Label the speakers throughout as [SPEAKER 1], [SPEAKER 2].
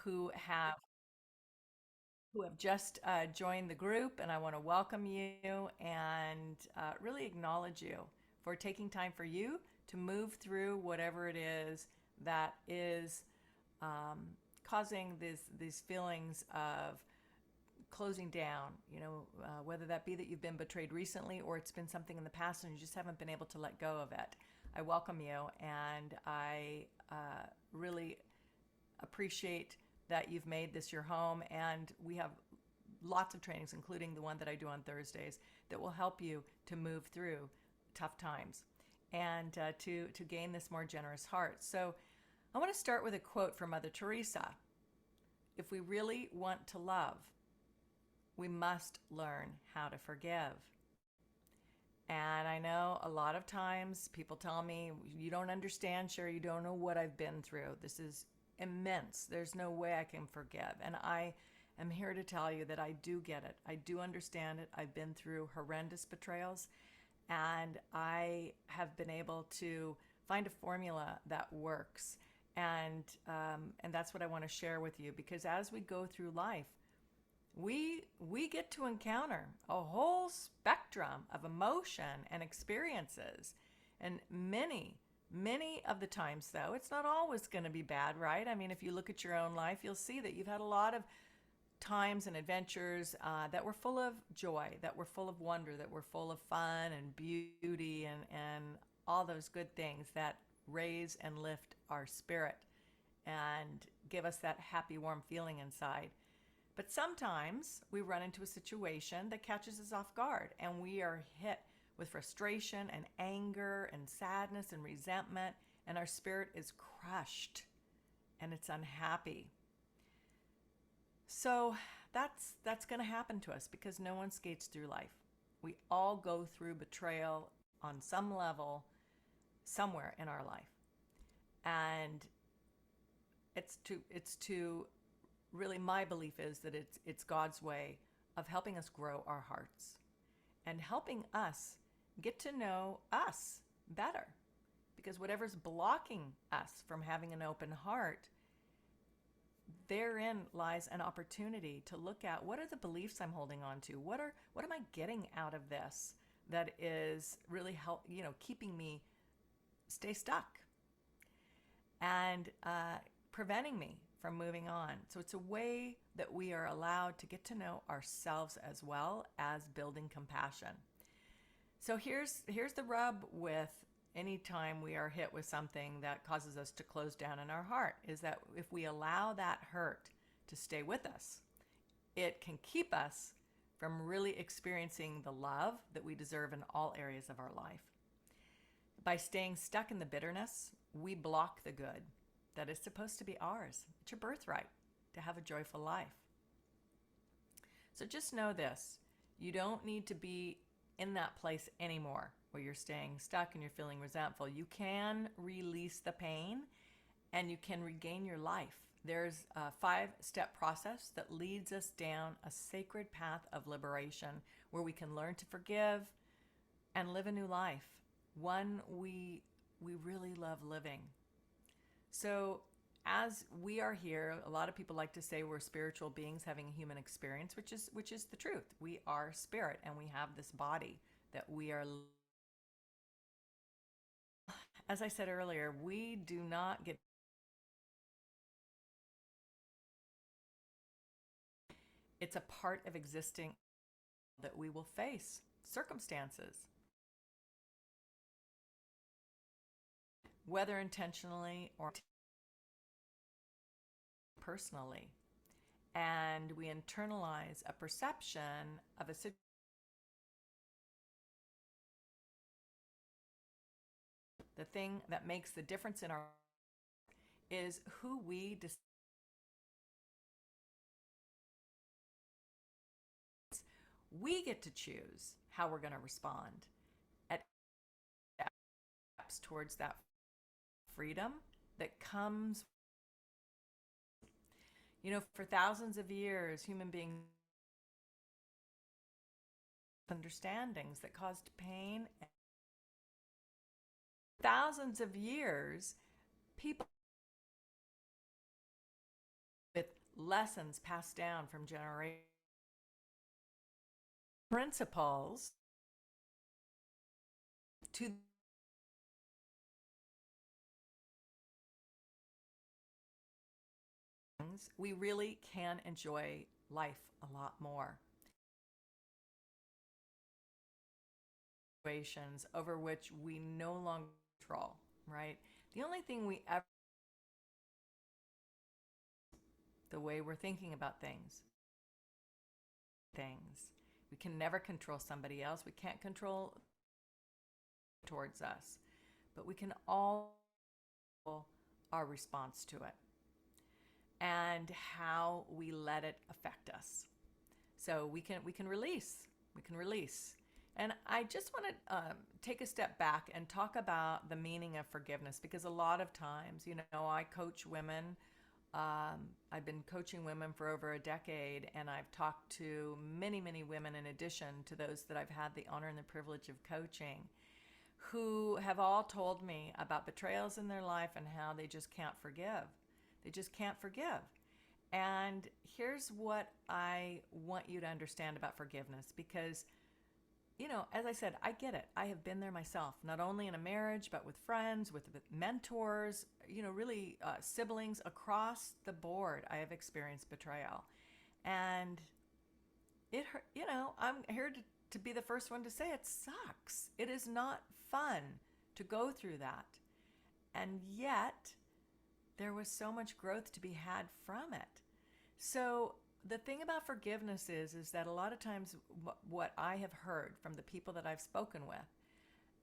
[SPEAKER 1] who have who have just joined the group, and I want to welcome you and really acknowledge you for taking time for you to move through whatever it is that is um, causing these feelings of closing down. Whether that be that you've been betrayed recently or it's been something in the past and you just haven't been able to let go of it. I welcome you, and I really appreciate that you've made this your home. And we have lots of trainings, including the one that I do on Thursdays, that will help you to move through tough times and to gain this more generous heart. So I want to start with a quote from Mother Teresa. If we really want to love, we must learn how to forgive. And I know a lot of times people tell me, you don't understand, Sherry, you don't know what I've been through. This is immense. There's no way I can forgive. And I am here to tell you that I do get it. I do understand it. I've been through horrendous betrayals, and I have been able to find a formula that works. And that's what I want to share with you, because as we go through life, we get to encounter a whole spectrum of emotion and experiences. And many of the times, though, it's not always going to be bad, right? I mean, if you look at your own life, you'll see that you've had a lot of times and adventures that were full of joy, that were full of wonder, that were full of fun and beauty, and all those good things that raise and lift our spirit and give us that happy, warm feeling inside. But sometimes we run into a situation that catches us off guard, and we are hit with frustration and anger and sadness and resentment, and our spirit is crushed and it's unhappy. So that's going to happen to us, because no one skates through life. We all go through betrayal on some level somewhere in our life. And it's to really, my belief is that it's God's way of helping us grow our hearts and helping us get to know us better. Because whatever's blocking us from having an open heart, therein lies an opportunity to look at, what are the beliefs I'm holding on to? What am I getting out of this that is really keeping me stay stuck and preventing me from moving on. So it's a way that we are allowed to get to know ourselves as well as building compassion. So here's the rub with any time we are hit with something that causes us to close down in our heart, is that if we allow that hurt to stay with us, it can keep us from really experiencing the love that we deserve in all areas of our life. By staying stuck in the bitterness, we block the good that is supposed to be ours. It's your birthright to have a joyful life. So just know this: you don't need to be in that place anymore where you're staying stuck and you're feeling resentful. You can release the pain and you can regain your life. There's a 5-step process that leads us down a sacred path of liberation, where we can learn to forgive and live a new life, one we really love living. So as we are here, a lot of people like to say we're spiritual beings having a human experience, which is the truth. We are spirit, and we have this body that we are. As I said earlier, we do not get. It's a part of existing that we will face circumstances, whether intentionally or personally. And we internalize a perception of a situation. The thing that makes the difference in our is who we decide. We get to choose how we're going to respond at steps towards that freedom that comes. For thousands of years, human beings understandings that caused pain. Thousands of years, people lessons passed down from generation principles to things, we really can enjoy life a lot more. Situations over which we no longer control, right? The only thing we ever, the way we're thinking about things. We can never control somebody else. We can't control towards us, but we can all our response to it and how we let it affect us. So we can release. And I just want to take a step back and talk about the meaning of forgiveness, because a lot of times, I coach women. I've been coaching women for over a decade, and I've talked to many, many women in addition to those that I've had the honor and the privilege of coaching, who have all told me about betrayals in their life and how they just can't forgive. They just can't forgive. And here's what I want you to understand about forgiveness, because as I said, I get it. I have been there myself, not only in a marriage, but with friends, with mentors, really siblings across the board. I have experienced betrayal. And it hurt, I'm here to be the first one to say it sucks. It is not fun to go through that. And yet, there was so much growth to be had from it. So the thing about forgiveness is that a lot of times what I have heard from the people that I've spoken with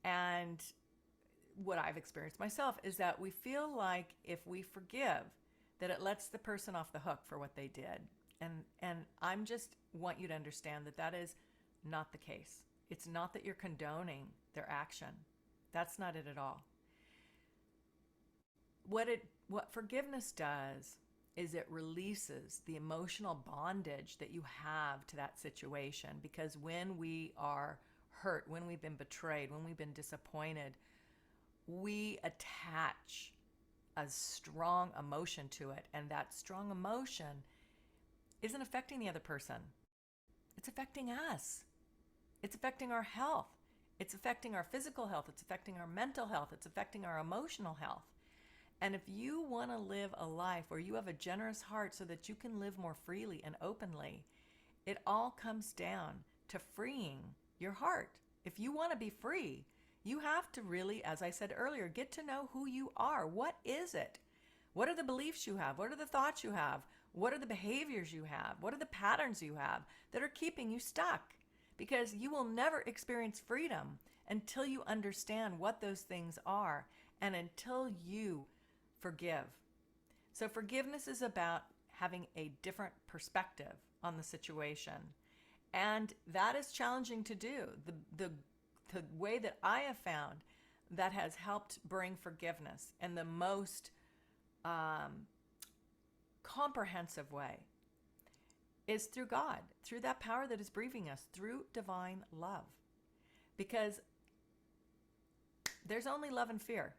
[SPEAKER 1] and what I've experienced myself is that we feel like if we forgive, that it lets the person off the hook for what they did. And I'm just want you to understand that that is not the case. It's not that you're condoning their action. That's not it at all. What forgiveness does is it releases the emotional bondage that you have to that situation. Because when we are hurt, when we've been betrayed, when we've been disappointed, we attach a strong emotion to it. And that strong emotion isn't affecting the other person. It's affecting us. It's affecting our health. It's affecting our physical health. It's affecting our mental health. It's affecting our emotional health. And if you want to live a life where you have a generous heart so that you can live more freely and openly, it all comes down to freeing your heart. If you want to be free, you have to really, as I said earlier, get to know who you are. What is it? What are the beliefs you have? What are the thoughts you have? What are the behaviors you have? What are the patterns you have that are keeping you stuck? Because you will never experience freedom until you understand what those things are and until you forgive. So forgiveness is about having a different perspective on the situation. And that is challenging to do. The way that I have found that has helped bring forgiveness in the most comprehensive way is through God, through that power that is breathing us, through divine love. Because there's only love and fear.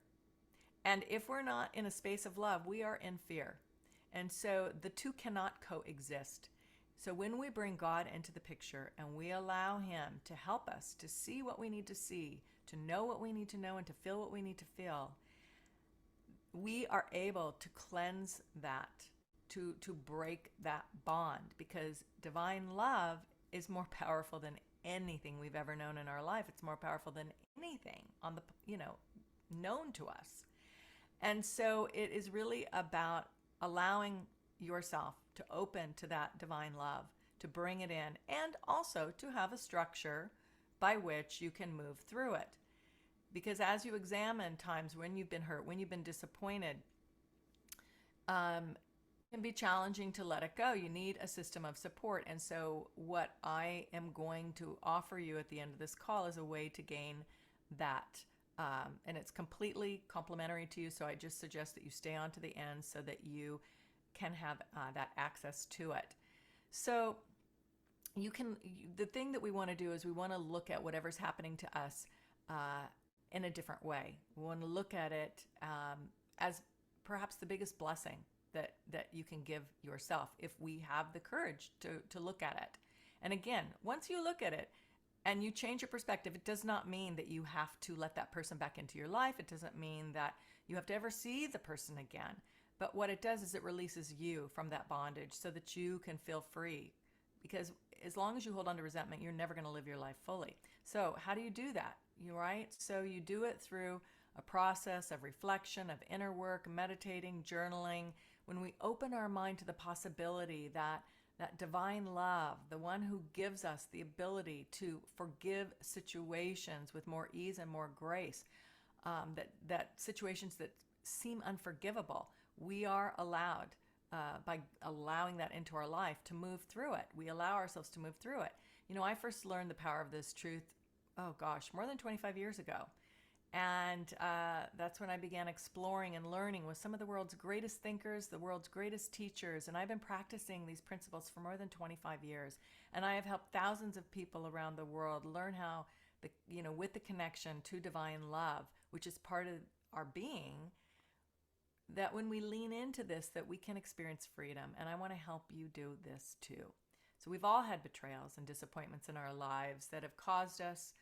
[SPEAKER 1] And if we're not in a space of love, we are in fear. And so the two cannot coexist. So when we bring God into the picture and we allow Him to help us to see what we need to see, to know what we need to know, and to feel what we need to feel, we are able to cleanse that, to break that bond, because divine love is more powerful than anything we've ever known in our life. It's more powerful than anything on the, known to us. And so it is really about allowing yourself to open to that divine love, to bring it in, and also to have a structure by which you can move through it. Because as you examine times when you've been hurt, when you've been disappointed, it can be challenging to let it go. You need a system of support. And so what I am going to offer you at the end of this call is a way to gain that. And it's completely complimentary to you. So I just suggest that you stay on to the end so that you can have that access to it. So the thing that we want to do is we want to look at whatever's happening to us in a different way. We want to look at it as perhaps the biggest blessing that you can give yourself if we have the courage to look at it. And again, once you look at it and you change your perspective, it does not mean that you have to let that person back into your life. It doesn't mean that you have to ever see the person again. But what it does is it releases you from that bondage so that you can feel free. Because as long as you hold on to resentment, you're never going to live your life fully. So how do you do that? You right? So you do it through a process of reflection, of inner work, meditating, journaling. When we open our mind to the possibility that that divine love, the one who gives us the ability to forgive situations with more ease and more grace, that situations that seem unforgivable, we are allowed, by allowing that into our life, to move through it. We allow ourselves to move through it. You know, I first learned the power of this truth, oh gosh, more than 25 years ago. And that's when I began exploring and learning with some of the world's greatest thinkers, the world's greatest teachers. And I've been practicing these principles for more than 25 years. And I have helped thousands of people around the world learn how, with the connection to divine love, which is part of our being, that when we lean into this, that we can experience freedom. And I want to help you do this too. So we've all had betrayals and disappointments in our lives that have caused us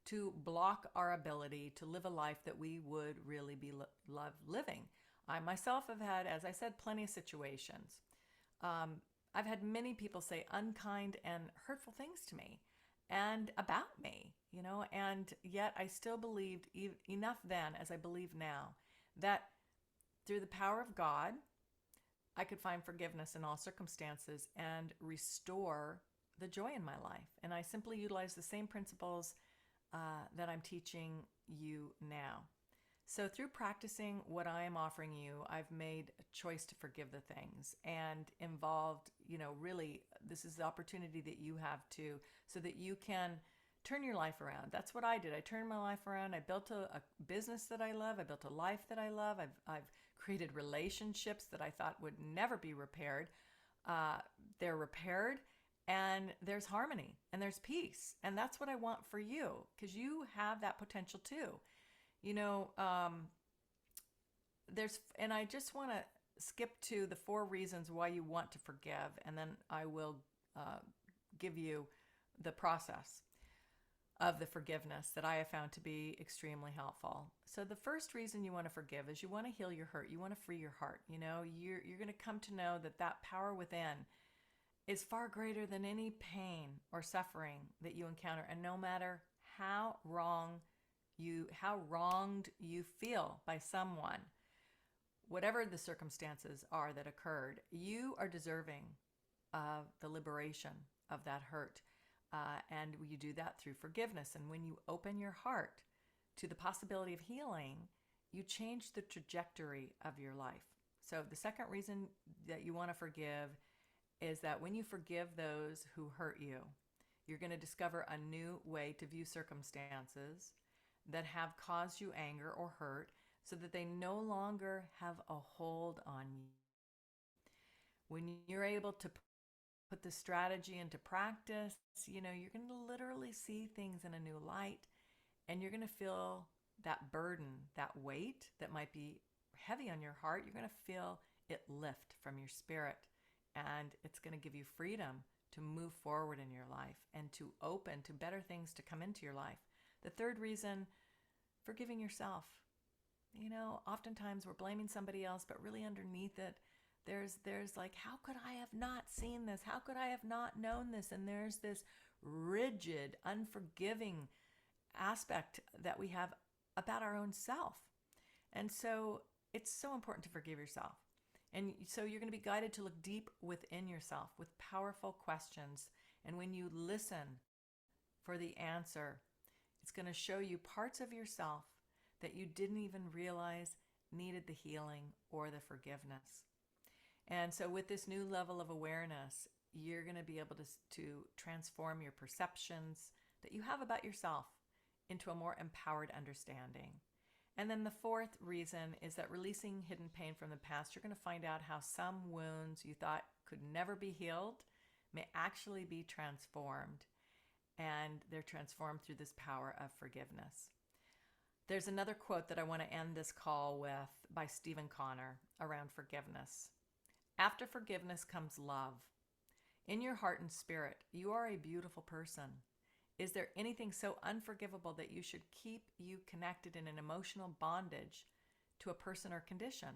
[SPEAKER 1] to block our ability to live a life that we would really be love living. I myself have had, as I said, plenty of situations. I've had many people say unkind and hurtful things to me and about me, and yet I still believed enough then, as I believe now, that through the power of God, I could find forgiveness in all circumstances and restore the joy in my life. And I simply utilize the same principles that I'm teaching you now. So through practicing what I am offering you, I've made a choice to forgive the things and involved, really, this is the opportunity that you have to, so that you can turn your life around. That's what I did. I turned my life around. I built a business that I love. I built a life that I love. I've created relationships that I thought would never be repaired. They're repaired. And there's harmony and there's peace. And that's what I want for you, because you have that potential too. And I just want to skip to the 4 reasons why you want to forgive. And then I will give you the process of the forgiveness that I have found to be extremely helpful. So the first reason you want to forgive is you want to heal your hurt. You want to free your heart. You're going to come to know that power within is far greater than any pain or suffering that you encounter. And no matter how wronged you feel by someone, whatever the circumstances are that occurred, you are deserving of the liberation of that hurt. And you do that through forgiveness. And when you open your heart to the possibility of healing, you change the trajectory of your life. So the second reason that you want to forgive is that when you forgive those who hurt you, you're going to discover a new way to view circumstances that have caused you anger or hurt, so that they no longer have a hold on you. When you're able to put the strategy into practice, you're going to literally see things in a new light, and you're going to feel that burden, that weight that might be heavy on your heart. You're going to feel it lift from your spirit. And it's going to give you freedom to move forward in your life and to open to better things to come into your life. The third reason, forgiving yourself. Oftentimes we're blaming somebody else, but really underneath it, there's like, how could I have not seen this? How could I have not known this? And there's this rigid, unforgiving aspect that we have about our own self. And so it's so important to forgive yourself. And so you're going to be guided to look deep within yourself with powerful questions. And when you listen for the answer, it's going to show you parts of yourself that you didn't even realize needed the healing or the forgiveness. And so with this new level of awareness, you're going to be able to transform your perceptions that you have about yourself into a more empowered understanding. And then the fourth reason is that releasing hidden pain from the past, you're going to find out how some wounds you thought could never be healed may actually be transformed. And they're transformed through this power of forgiveness. There's another quote that I want to end this call with by Stephen Connor around forgiveness. After forgiveness comes love. In your heart and spirit, you are a beautiful person. Is there anything so unforgivable that you should keep you connected in an emotional bondage to a person or condition?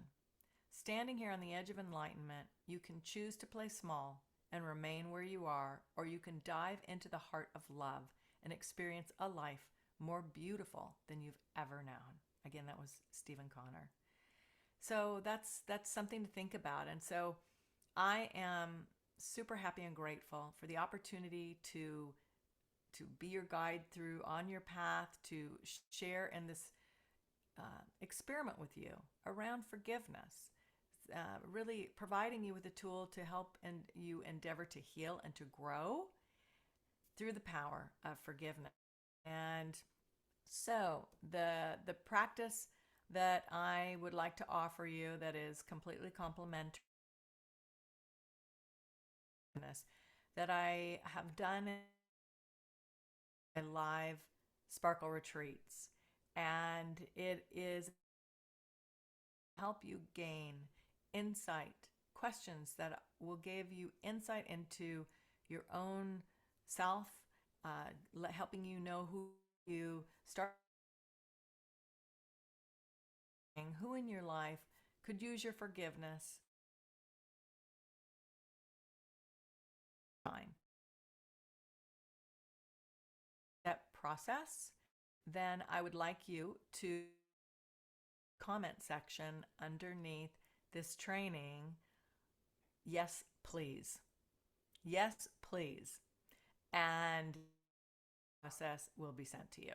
[SPEAKER 1] Standing here on the edge of enlightenment, you can choose to play small and remain where you are, or you can dive into the heart of love and experience a life more beautiful than you've ever known. Again, that was Stephen Connor. So that's something to think about. And so I am super happy and grateful for the opportunity to be your guide through on your path, to share in this experiment with you around forgiveness, really providing you with a tool to help you endeavor to heal and to grow through the power of forgiveness. And so the practice that I would like to offer you that is completely complementary that I have done in live sparkle retreats, and it is help you gain insight, questions that will give you insight into your own self, helping you know who you start, who in your life could use your forgiveness time. That process, then I would like you to comment section underneath this training, yes, please. Yes, please. And process will be sent to you.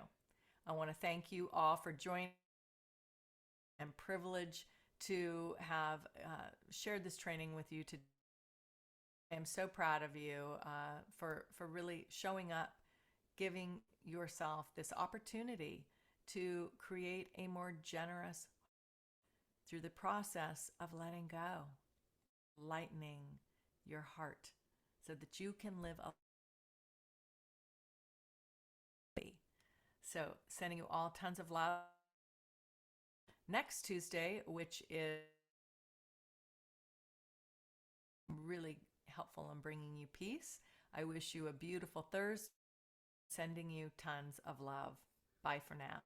[SPEAKER 1] I want to thank you all for joining and privilege to have shared this training with you today. I am so proud of you for really showing up, giving yourself this opportunity to create a more generous through the process of letting go, lightening your heart so that you can live a life. So sending you all tons of love. Next Tuesday, which is really helpful in bringing you peace, I wish you a beautiful Thursday, sending you tons of love. Bye for now.